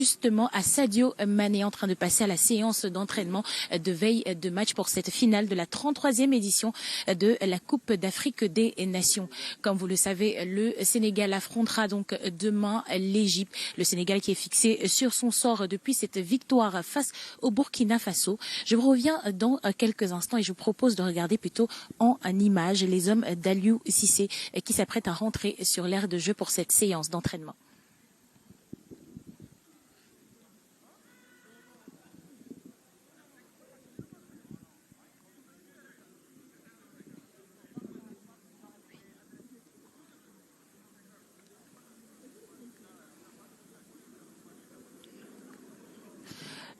justement à Sadio Mané en train de passer à la séance d'entraînement de veille de match pour cette finale de la 33e édition de la Coupe d'Afrique des Nations. Comme vous le savez, le Sénégal affrontera donc demain l'Égypte. Le Sénégal qui est fixé sur son sort depuis cette victoire face au Burkina Faso. Je vous reviens dans quelques instants et je vous propose de regarder plutôt en images les hommes d'Aliou Cissé qui s'apprêtent à rentrer sur l'aire de jeu pour cette séance d'entraînement.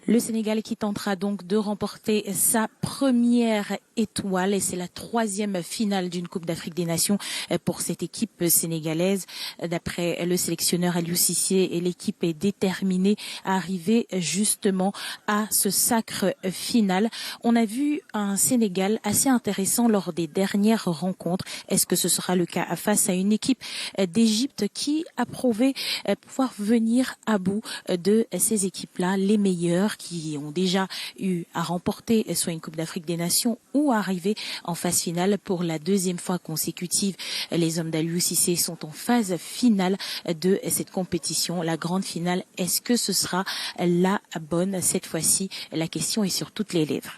Le Sénégal qui tentera donc de remporter sa première étoile et c'est la 3e finale d'une Coupe d'Afrique des Nations pour cette équipe sénégalaise. D'après le sélectionneur Aliou Cissé, l'équipe est déterminée à arriver justement à ce sacre final. On a vu un Sénégal assez intéressant lors des dernières rencontres. Est-ce que ce sera le cas face à une équipe d'Égypte qui a prouvé pouvoir venir à bout de ces équipes-là, les meilleures qui ont déjà eu à remporter soit une Coupe d'Afrique des Nations ou arriver en phase finale pour la 2e fois consécutive. Les hommes d'Aliou Cissé sont en phase finale de cette compétition, la grande finale. Est-ce que ce sera la bonne cette fois-ci? La question est sur toutes les lèvres.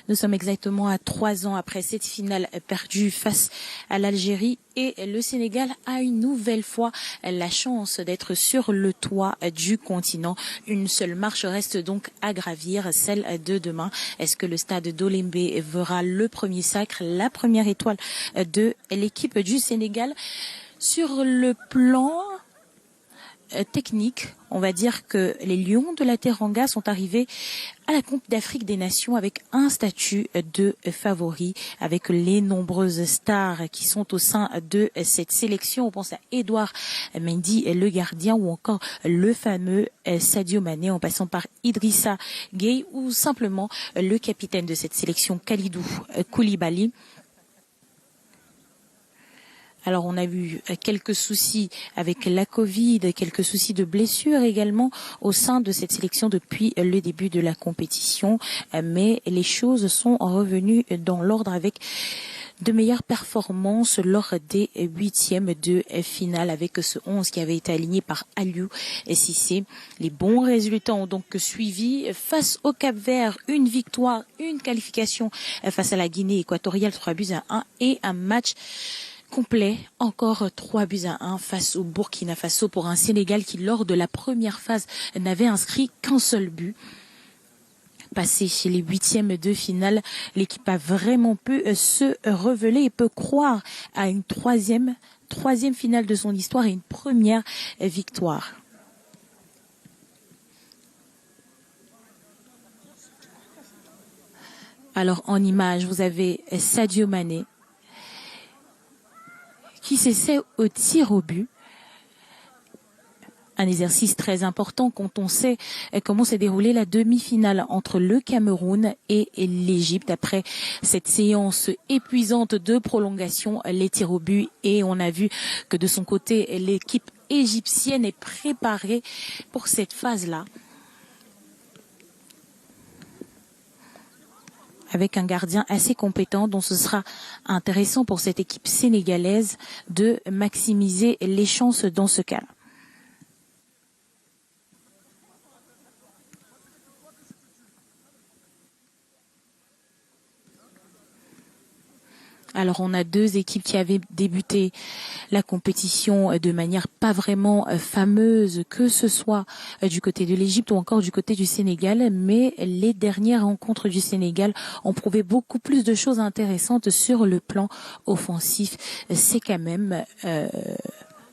Nous sommes exactement à 3 ans après cette finale perdue face à l'Algérie et le Sénégal a une nouvelle fois la chance d'être sur le toit du continent. Une seule marche reste donc à gravir, celle de demain. Est-ce que le stade d'Olembe verra le premier sacre, la première étoile de l'équipe du Sénégal? Sur le plan technique, on va dire que les Lions de la Teranga sont arrivés à la Coupe d'Afrique des Nations avec un statut de favori, avec les nombreuses stars qui sont au sein de cette sélection. On pense à Edouard Mendy, le gardien, ou encore le fameux Sadio Mané, en passant par Idrissa Gueye ou simplement le capitaine de cette sélection, Kalidou Koulibaly. Alors on a vu quelques soucis avec la Covid, quelques soucis de blessures également au sein de cette sélection depuis le début de la compétition. Mais les choses sont revenues dans l'ordre avec de meilleures performances lors des 8e de finale avec ce 11 qui avait été aligné par Aliou Cissé. Les bons résultats ont donc suivi face au Cap-Vert, une victoire, une qualification face à la Guinée équatoriale, 3-1 et un match complet, encore 3-1 face au Burkina Faso pour un Sénégal qui, lors de la première phase, n'avait inscrit qu'un seul but. Passé chez les 8e de finale, l'équipe a vraiment pu se reveler et peut croire à une troisième finale de son histoire et une première victoire. Alors en image, vous avez Sadio Mané qui s'essaie au tir au but. Un exercice très important quand on sait comment s'est déroulée la demi-finale entre le Cameroun et l'Égypte. Après cette séance épuisante de prolongation, les tirs au but, et on a vu que de son côté, l'équipe égyptienne est préparée pour cette phase-là. Avec un gardien assez compétent, dont ce sera intéressant pour cette équipe sénégalaise de maximiser les chances dans ce cas. Alors on a deux équipes qui avaient débuté la compétition de manière pas vraiment fameuse, que ce soit du côté de l'Égypte ou encore du côté du Sénégal, mais les dernières rencontres du Sénégal ont prouvé beaucoup plus de choses intéressantes sur le plan offensif. C'est quand même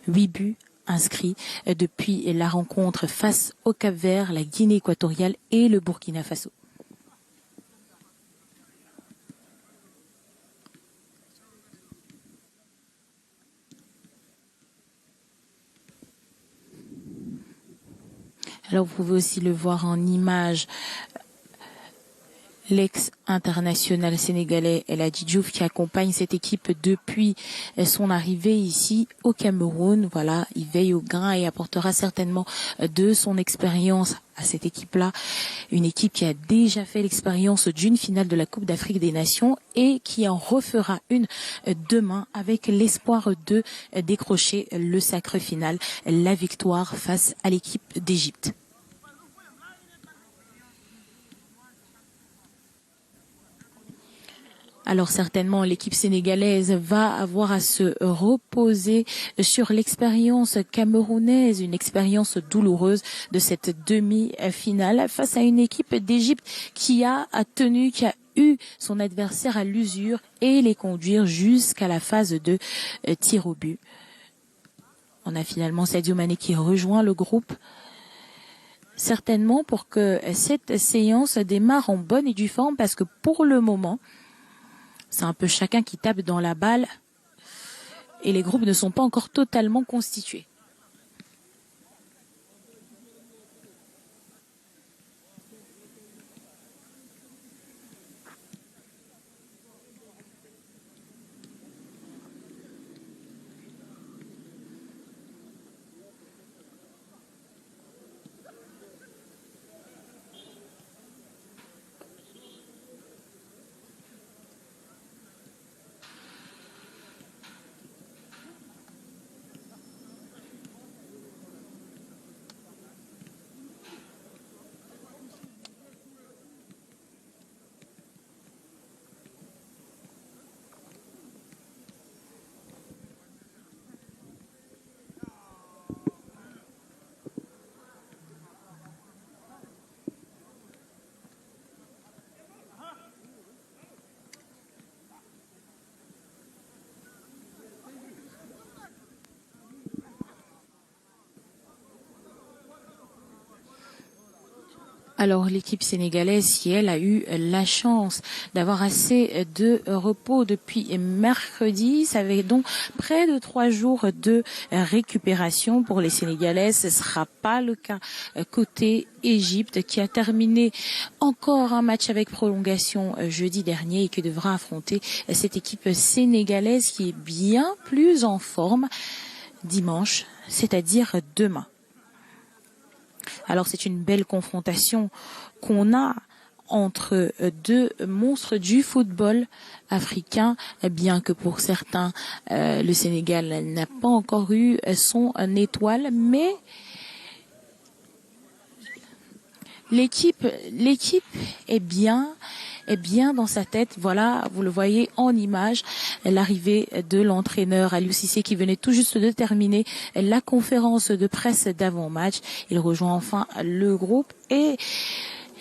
8 buts inscrits depuis la rencontre face au Cap-Vert, la Guinée équatoriale et le Burkina Faso. Alors vous pouvez aussi le voir en image, l'ex-international sénégalais El Hadji Diouf qui accompagne cette équipe depuis son arrivée ici au Cameroun. Voilà, il veille au grain et apportera certainement de son expérience à cette équipe-là. Une équipe qui a déjà fait l'expérience d'une finale de la Coupe d'Afrique des Nations et qui en refera une demain avec l'espoir de décrocher le sacre final, la victoire face à l'équipe d'Égypte. Alors certainement, l'équipe sénégalaise va avoir à se reposer sur l'expérience camerounaise, une expérience douloureuse de cette demi-finale face à une équipe d'Égypte qui a tenu, qui a eu son adversaire à l'usure et les conduire jusqu'à la phase de tir au but. On a finalement Sadio Mané qui rejoint le groupe. Certainement pour que cette séance démarre en bonne et due forme parce que pour le moment, c'est un peu chacun qui tape dans la balle et les groupes ne sont pas encore totalement constitués. Alors l'équipe sénégalaise, si elle a eu la chance d'avoir assez de repos depuis mercredi, ça avait donc près de 3 jours de récupération pour les Sénégalaises. Ce ne sera pas le cas côté Égypte qui a terminé encore un match avec prolongation jeudi dernier et qui devra affronter cette équipe sénégalaise qui est bien plus en forme dimanche, c'est-à-dire demain. Alors c'est une belle confrontation qu'on a entre deux monstres du football africain, bien que pour certains le Sénégal n'a pas encore eu son étoile, mais l'équipe est bien dans sa tête. Voilà, vous le voyez en image, l'arrivée de l'entraîneur Aliou Cissé qui venait tout juste de terminer la conférence de presse d'avant-match. Il rejoint enfin le groupe et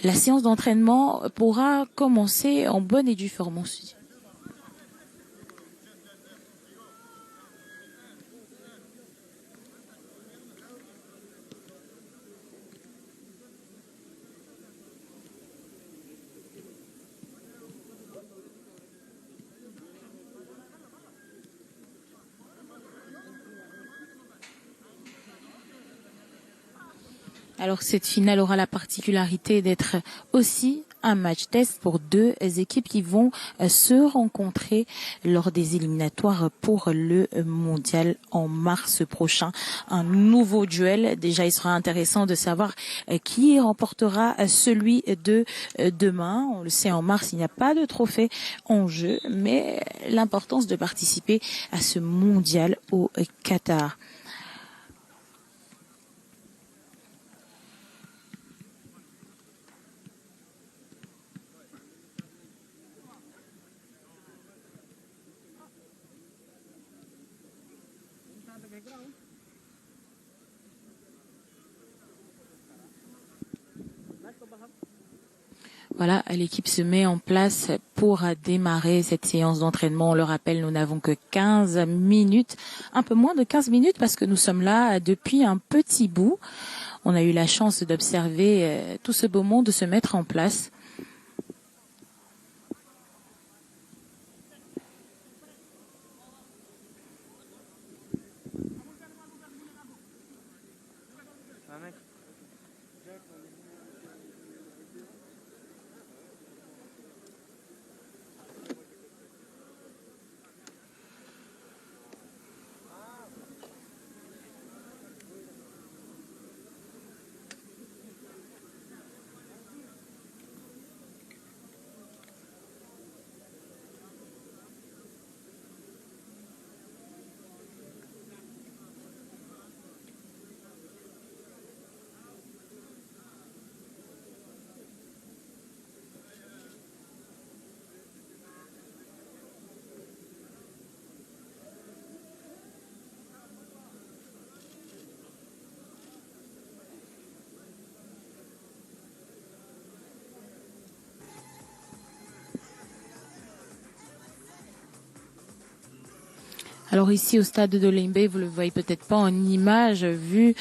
la séance d'entraînement pourra commencer en bonne et due forme. Alors cette finale aura la particularité d'être aussi un match test pour deux équipes qui vont se rencontrer lors des éliminatoires pour le mondial en mars prochain. Un nouveau duel. Déjà, il sera intéressant de savoir qui remportera celui de demain. On le sait, en mars, il n'y a pas de trophée en jeu, mais l'importance de participer à ce mondial au Qatar. Voilà, l'équipe se met en place pour démarrer cette séance d'entraînement. On le rappelle, nous n'avons que 15 minutes, un peu moins de 15 minutes parce que nous sommes là depuis un petit bout. On a eu la chance d'observer tout ce beau monde se mettre en place. Alors ici au stade de Lembe, vous le voyez peut-être pas en image, vu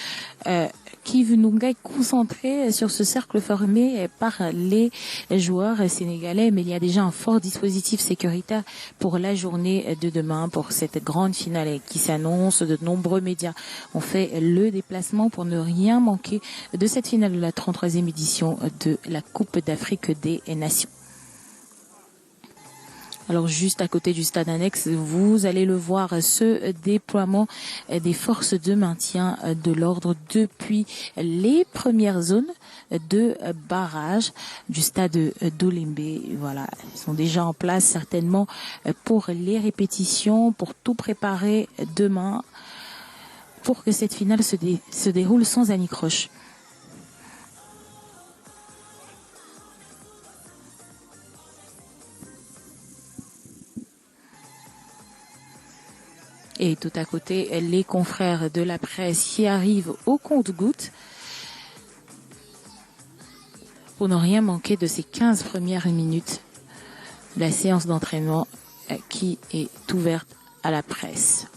Kivu Nunga est concentré sur ce cercle formé par les joueurs sénégalais, mais il y a déjà un fort dispositif sécuritaire pour la journée de demain, pour cette grande finale qui s'annonce. De nombreux médias ont fait le déplacement pour ne rien manquer de cette finale de la 33e édition de la Coupe d'Afrique des Nations. Alors juste à côté du stade annexe, vous allez le voir, ce déploiement des forces de maintien de l'ordre depuis les premières zones de barrage du stade d'Olembe. Voilà, ils sont déjà en place certainement pour les répétitions, pour tout préparer demain, pour que cette finale se déroule sans anicroche. Et tout à côté, les confrères de la presse qui arrivent au compte-gouttes pour ne rien manquer de ces 15 premières minutes de la séance d'entraînement qui est ouverte à la presse.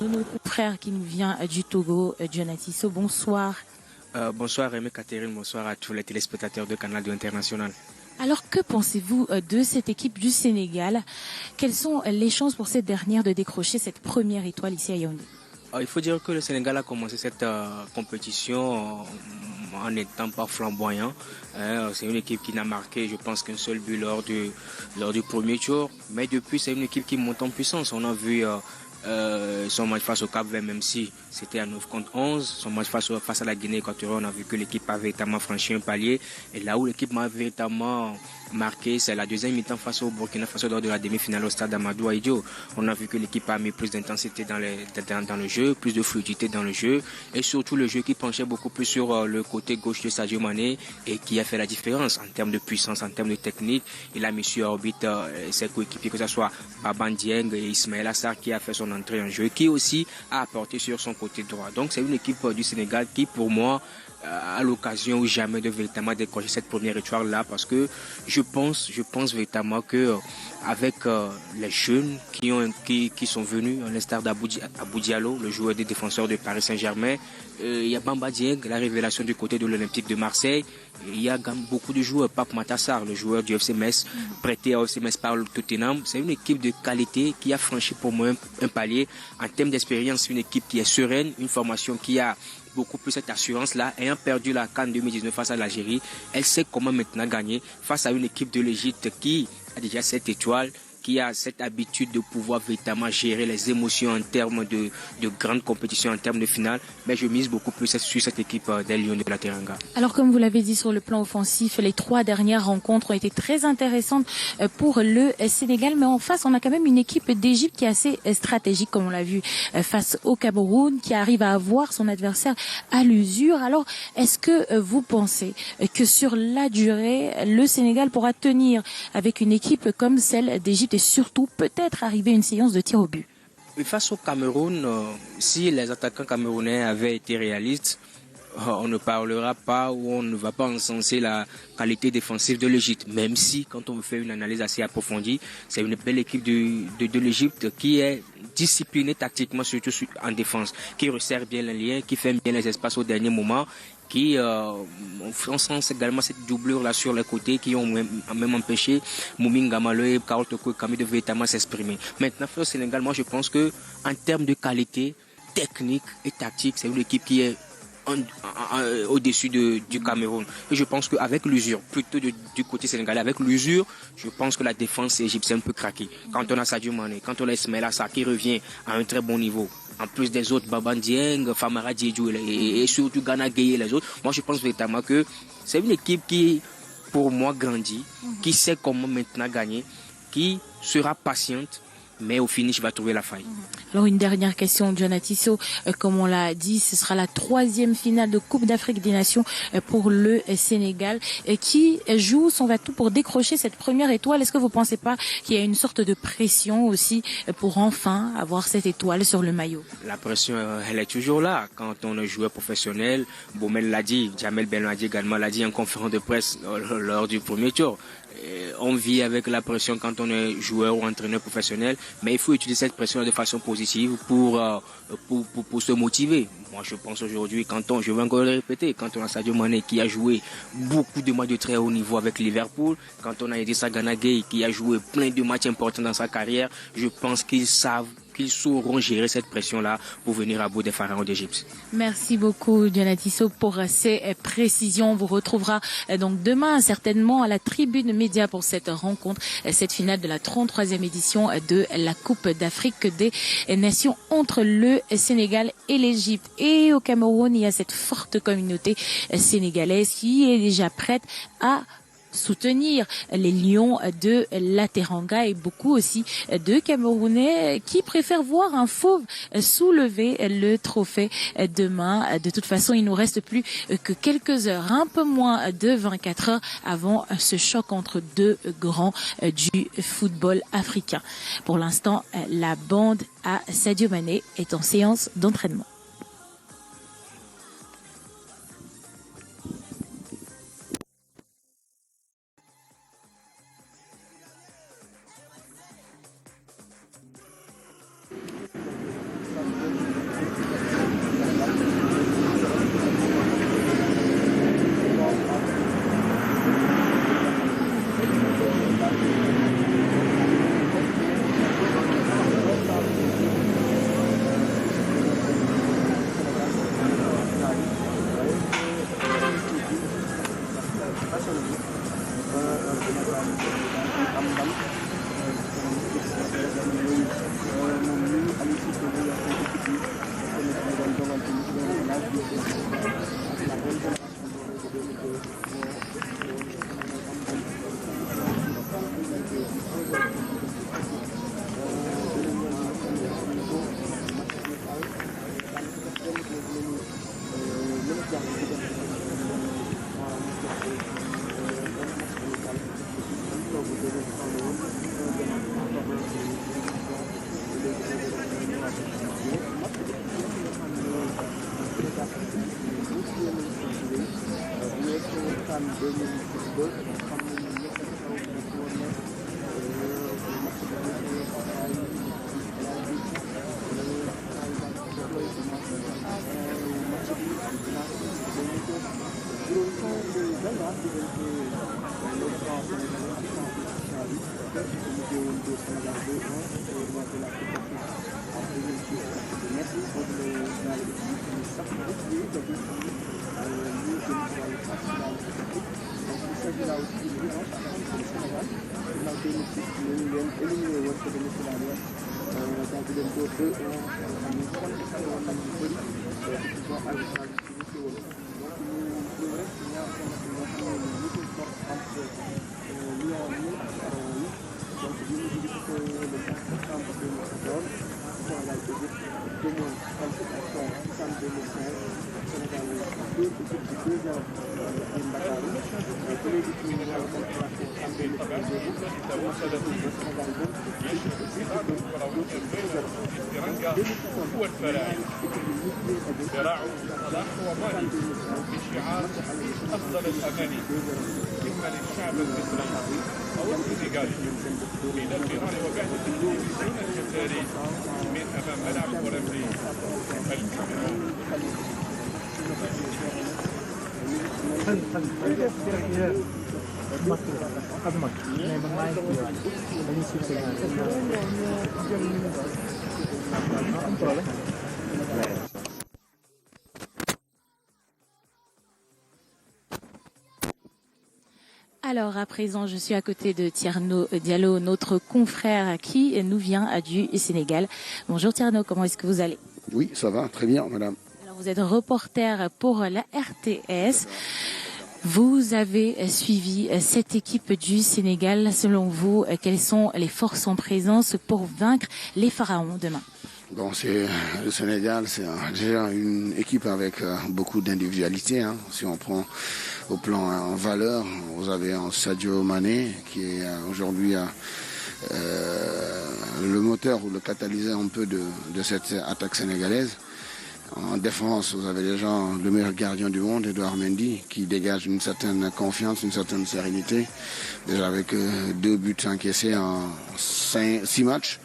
Notre frère qui nous vient du Togo, John Tissot, bonsoir. Bonsoir Aimé Catherine, bonsoir à tous les téléspectateurs de Canal 2 International. Alors que pensez-vous de cette équipe du Sénégal? Quelles sont les chances pour cette dernière de décrocher cette première étoile ici à Yaoundé? Il faut dire que le Sénégal a commencé cette compétition en n'étant pas flamboyant. C'est une équipe qui n'a marqué, je pense, qu'un seul but lors du premier tour. Mais depuis, c'est une équipe qui monte en puissance. On a vu son match face au Cap-Vert, même si c'était à 9 contre 11. Son match face à la Guinée équatoriale, on a vu que l'équipe a véritablement franchi un palier. Et là où l'équipe m'a véritablement marqué, c'est la deuxième mi-temps face au Burkina Faso lors de la demi-finale au stade Amadou Ahidjo. On a vu que l'équipe a mis plus d'intensité dans le jeu, plus de fluidité dans le jeu et surtout le jeu qui penchait beaucoup plus sur le côté gauche de Sadio Mané et qui a fait la différence en termes de puissance, en termes de technique. Il a mis sur orbite ses coéquipiers, que ce soit Baba Dieng et Ismaël Assar qui a fait son entrée en jeu, qui aussi a apporté sur son côté droit. Donc c'est une équipe du Sénégal qui pour moi à l'occasion ou jamais de véritablement décrocher cette première étoile là, parce que je pense véritablement que avec les jeunes qui sont venus, à l'instar d'Abou Diallo, le joueur des défenseurs de Paris Saint-Germain, il y a Bamba Dieng, la révélation du côté de l'Olympique de Marseille. Il y a beaucoup de joueurs, Pape Matassar, le joueur du FC Metz, prêté au FC Metz par le Tottenham. C'est une équipe de qualité qui a franchi pour moi un palier. En termes d'expérience, une équipe qui est sereine, une formation qui a beaucoup plus cette assurance-là. Ayant perdu la CAN 2019 face à l'Algérie, elle sait comment maintenant gagner face à une équipe de l'Égypte qui a déjà 7 étoiles, qui a cette habitude de pouvoir véritablement gérer les émotions en termes de grandes compétitions, en termes de finale. Mais je mise beaucoup plus sur cette équipe des Lions de la Teranga. Alors comme vous l'avez dit sur le plan offensif, les 3 dernières rencontres ont été très intéressantes pour le Sénégal. Mais en face, on a quand même une équipe d'Égypte qui est assez stratégique, comme on l'a vu face au Cameroun, qui arrive à avoir son adversaire à l'usure. Alors, est-ce que vous pensez que sur la durée, le Sénégal pourra tenir avec une équipe comme celle d'Égypte et surtout peut-être arriver à une séance de tir au but? Face au Cameroun, si les attaquants camerounais avaient été réalistes, on ne parlera pas ou on ne va pas encenser la qualité défensive de l'Égypte, même si quand on fait une analyse assez approfondie, c'est une belle équipe de l'Égypte qui est disciplinée tactiquement, surtout en défense, qui resserre bien les liens, qui fait bien les espaces au dernier moment, qui on sent également cette doublure là sur les côtés qui ont même empêché Moumine Gamalo et Karol Toko Kami de véritablement s'exprimer. Maintenant, au Sénégal, moi je pense que en termes de qualité technique et tactique, c'est une équipe qui est au-dessus du Cameroun. Et je pense qu'avec l'usure, plutôt du côté sénégalais, avec l'usure, je pense que la défense égyptienne peut craquer. Quand on a Sadio Mané, quand on a Ismaël Assar qui revient à un très bon niveau, en plus des autres, Baba Dieng, Famara Diédhiou et surtout Gana Gueye et les autres, moi je pense véritablement que c'est une équipe qui, pour moi, grandit, qui sait comment maintenant gagner, qui sera patiente, mais au finish va trouver la faille. Alors une dernière question, John Tissot, comme on l'a dit, ce sera la 3e finale de Coupe d'Afrique des Nations pour le Sénégal qui joue son va-tout pour décrocher cette première étoile. Est-ce que vous ne pensez pas qu'il y a une sorte de pression aussi pour enfin avoir cette étoile sur le maillot? La pression, elle est toujours là. Quand on est joueur professionnel, Baumel l'a dit, Jamel Belmadi également l'a dit en conférence de presse lors du premier tour. On vit avec la pression quand on est joueur ou entraîneur professionnel, mais il faut utiliser cette pression de façon positive pour se motiver. Moi, je pense aujourd'hui, je vais encore le répéter, quand on a Sadio Mané qui a joué beaucoup de matchs de très haut niveau avec Liverpool, quand on a Idrissa Gana Gueye qui a joué plein de matchs importants dans sa carrière, je pense qu'ils savent qu'ils sauront gérer cette pression-là pour venir à bout des pharaons d'Égypte. Merci beaucoup, Dianatisso, pour ces précisions. On vous retrouvera donc demain, certainement, à la tribune média pour cette rencontre, cette finale de la 33e édition de la Coupe d'Afrique des Nations entre le Sénégal et l'Égypte. Et au Cameroun, il y a cette forte communauté sénégalaise qui est déjà prête à soutenir les Lions de la Teranga et beaucoup aussi de Camerounais qui préfèrent voir un fauve soulever le trophée demain. De toute façon, il nous reste plus que quelques heures, un peu moins de 24 heures avant ce choc entre deux grands du football africain. Pour l'instant, la bande à Sadio Mané est en séance d'entraînement. Alors à présent, je suis à côté de Tierno Diallo, notre confrère qui nous vient du Sénégal. Bonjour Tierno, comment est-ce que vous allez? Oui, ça va, très bien, madame. Alors, vous êtes reporter pour la RTS. Vous avez suivi cette équipe du Sénégal. Selon vous, quelles sont les forces en présence pour vaincre les pharaons demain? Bon, le Sénégal, c'est déjà une équipe avec beaucoup d'individualité. Hein. Si on prend au plan en valeur, vous avez un Sadio Mané qui est aujourd'hui le moteur ou le catalyseur un peu de cette attaque sénégalaise. En défense, vous avez déjà le meilleur gardien du monde, Edouard Mendy, qui dégage une certaine confiance, une certaine sérénité. Déjà avec 2 buts encaissés en 6 matchs.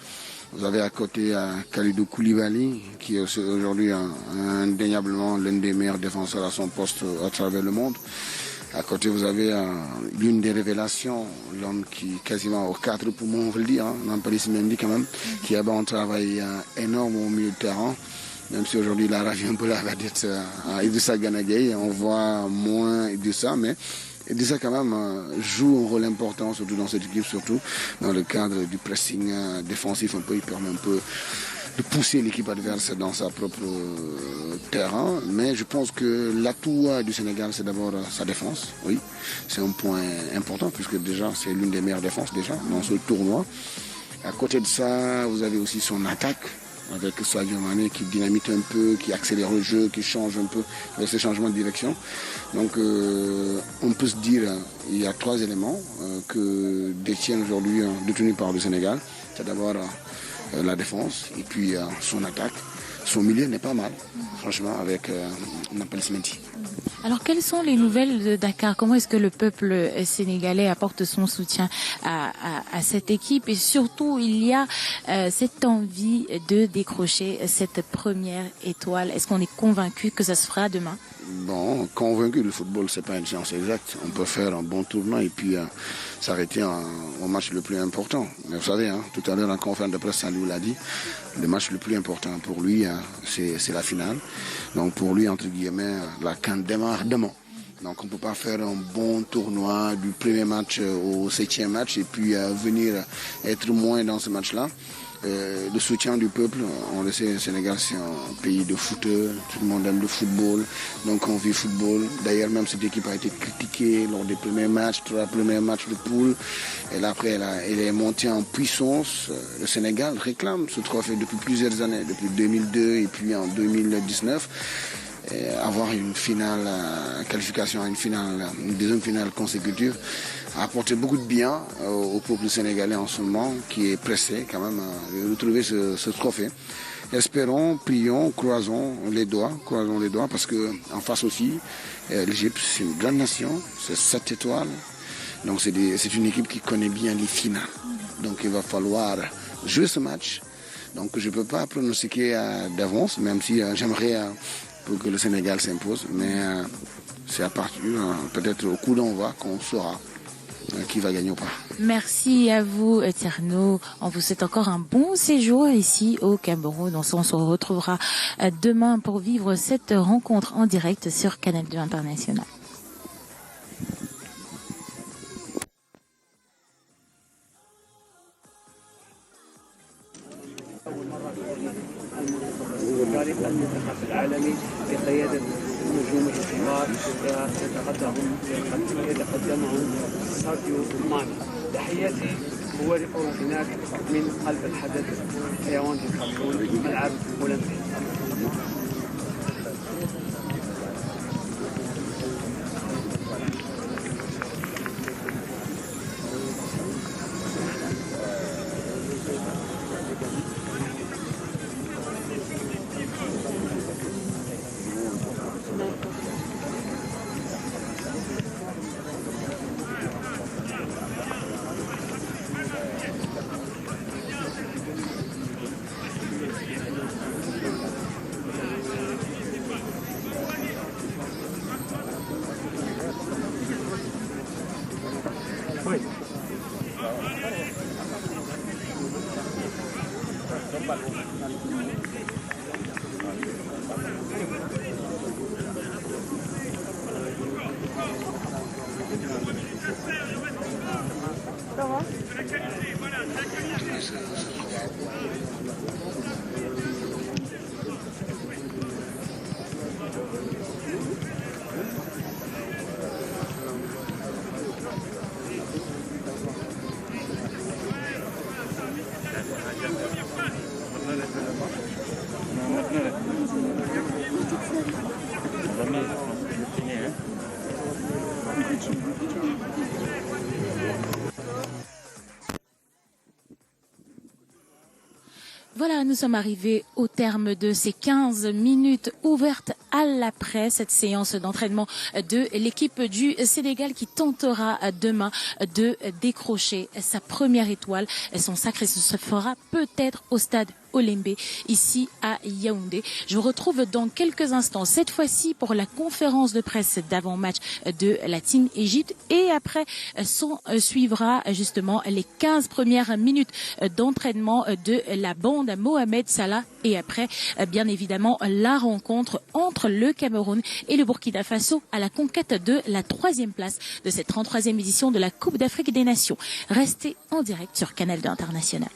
Vous avez à côté Kalidou Koulibaly, qui est aujourd'hui indéniablement l'un des meilleurs défenseurs à son poste à travers le monde. À côté, vous avez l'une des révélations, l'homme qui quasiment aux 4 poumons, on veut le dire, Nampalys Mendy quand même, qui a un travail énorme au milieu de terrain. Même si aujourd'hui il a ravi un peu la vedette à Idrissa Gana Gueye, on voit moins Idrissa, mais Idrissa quand même joue un rôle important, surtout dans cette équipe, surtout dans le cadre du pressing défensif un peu, il permet un peu de pousser l'équipe adverse dans sa propre terrain. Mais je pense que l'atout du Sénégal, c'est d'abord sa défense. Oui, c'est un point important puisque déjà c'est l'une des meilleures défenses déjà dans ce tournoi. À côté de ça, vous avez aussi son attaque avec Sadio Mané qui dynamite un peu, qui accélère le jeu, qui change un peu avec ses changements de direction. Donc on peut se dire il y a 3 éléments que détiennent aujourd'hui détenus par le Sénégal. C'est d'abord la défense et puis son attaque. Son milieu n'est pas mal, franchement, avec Nampalys Mendy. Alors, quelles sont les nouvelles de Dakar? Comment est-ce que le peuple sénégalais apporte son soutien à cette équipe? Et surtout, il y a cette envie de décrocher cette première étoile. Est-ce qu'on est convaincu que ça se fera demain? Bon, convaincu, le football, c'est pas une science exacte. On peut faire un bon tournoi et puis s'arrêter au match le plus important. Mais vous savez, tout à l'heure en conférence de presse, Salou l'a dit, le match le plus important pour lui, c'est la finale. Donc pour lui, entre guillemets, la CAN démarre demain. Donc on ne peut pas faire un bon tournoi du premier match au 7e match et puis venir être moins dans ce match-là. Le soutien du peuple, on le sait, le Sénégal c'est un pays de footeux, tout le monde aime le football, donc on vit football. D'ailleurs même cette équipe a été critiquée lors des premiers matchs, 3 premiers matchs de poule. Et là après elle est montée en puissance. Le Sénégal réclame ce trophée depuis plusieurs années, depuis 2002 et puis en 2019. Avoir une finale, qualification à une deuxième finale consécutive, a apporté beaucoup de bien au peuple sénégalais en ce moment, qui est pressé quand même de retrouver ce trophée. Espérons, prions, croisons les doigts, parce que en face aussi, l'Égypte, c'est une grande nation, c'est 7 étoiles, donc c'est une équipe qui connaît bien les finales. Donc il va falloir jouer ce match. Donc je ne peux pas pronostiquer d'avance, même si j'aimerais pour que le Sénégal s'impose, mais c'est à partir, peut-être au coup d'envoi, qu'on saura qui va gagner ou pas. Merci à vous, Tierno. On vous souhaite encore un bon séjour ici au Cameroun. On se retrouvera demain pour vivre cette rencontre en direct sur Canal 2 International. المنتخب العالمي بقيادة النجوم الكبار يتقدمهم ساديو ماني. تحياتي هو لفرق هناك من قلب الحدث حيوان الخرطوم ملعب أولمبي. Voilà, nous sommes arrivés au terme de ces 15 minutes ouvertes à la presse, cette séance d'entraînement de l'équipe du Sénégal qui tentera demain de décrocher sa première étoile. Son sacre se fera peut-être au stade Olembe ici à Yaoundé. Je vous retrouve dans quelques instants, cette fois-ci pour la conférence de presse d'avant-match de la Team Égypte, et après suivra justement les 15 premières minutes d'entraînement de la bande Mohamed Salah, et après bien évidemment la rencontre entre le Cameroun et le Burkina Faso à la conquête de la 3e place de cette 33e édition de la Coupe d'Afrique des Nations. Restez en direct sur Canal 2 International.